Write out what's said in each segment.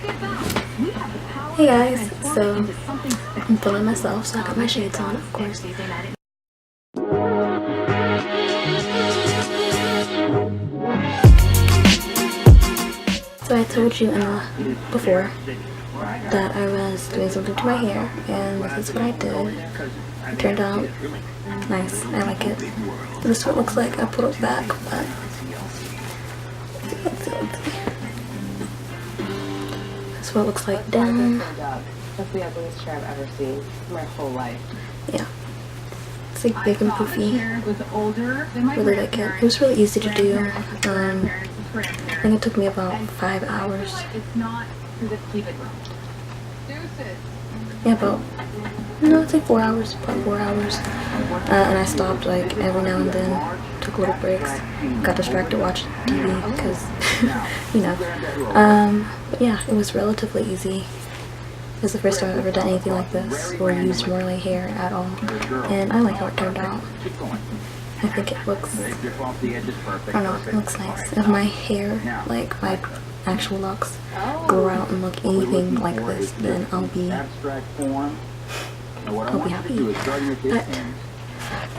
Hey guys, so I'm filming myself, so I got my shades on, of course. So I told you before that I was doing something to my hair, and this is what I did. It turned out nice. I like it. This is what it looks like. I put it back, but let's see. This is what it looks like down. That's the ugliest chair I've ever seen in my whole life. Yeah. It's like big and poofy. Really like it. It was really easy to do. I think it took me about 5 hours. Yeah, no, it's like 4 hours, about 4 hours. And I stopped like every now and then, took little breaks, got distracted watching TV because, you know. But yeah, it was relatively easy. It was the first time I've ever done anything like this or used Morley hair at all, and I like how it turned out. I think it looks, I don't know, it looks nice. If my hair, like my actual locks, grow out and look anything like this, then I'll be happy. But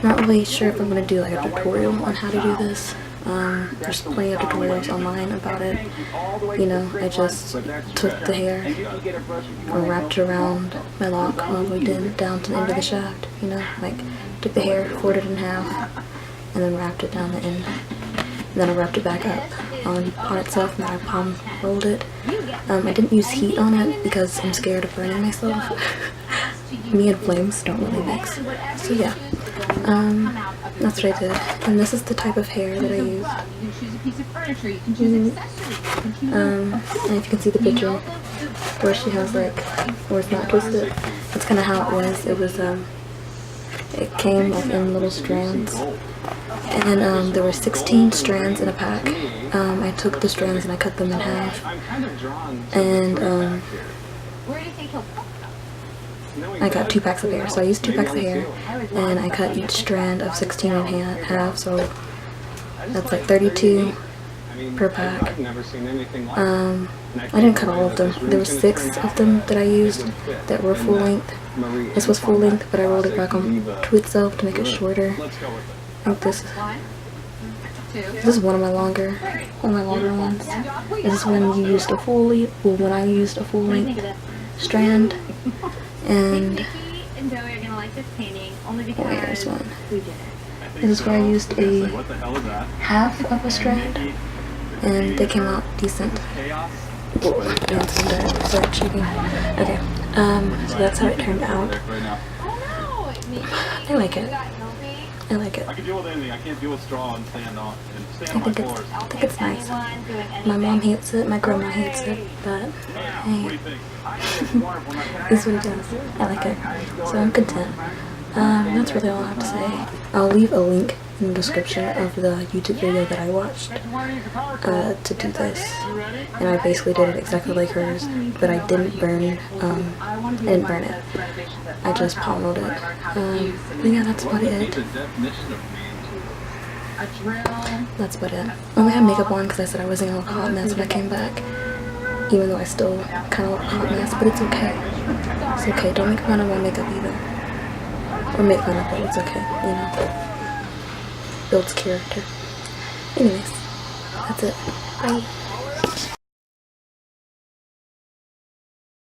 I'm not really sure if I'm going to do like a tutorial on how to do this. There's plenty of tutorials online about it. You know, I just took the hair and wrapped it around my lock all the way down to the end of the shaft. You know, like took the hair, folded it in half, and then wrapped it down the end. And then I wrapped it back up on itself, and then I palm rolled it. I didn't use heat on it because I'm scared of burning myself. Me and flames don't really mix. So yeah. That's what I did, and this is the type of hair that I used. And if you can see the picture where she has like, where it's not twisted, that's kind of how it was. It came like in little strands, and there were 16 strands in a pack. I took the strands and I cut them in half, and I got 2 packs of hair, so I used 2 packs of hair, and I cut each strand of 16 in half, so that's like 32 per pack. I didn't cut all of them. There were 6 of them that I used that were full length. This was full length, but I rolled it back on to itself to make it shorter. I think this is one of my longer ones. This is when you used a full length, well, when I used a full length strand. And here's one. This is where I used a half of a strand, and they came out decent. Start checking. Okay, so that's how it turned out. I like it. I like it. I think it's nice. My mom hates it, my grandma hates it, but hey, it's what it does. I like it, so I'm content. That's really all I have to say. I'll leave a link in the description of the YouTube video that I watched to do this, and I basically did it exactly like hers, but I didn't burn it. I just palm rolled it. But yeah, that's about it. That's about it. I only had makeup on because I said I wasn't gonna look a hot mess when I came back, even though I still kind of look a hot mess, but it's okay. It's okay. Don't make fun of my makeup either. Or make fun of it. It's okay, you know. Builds character. Anyways, that's it. Bye.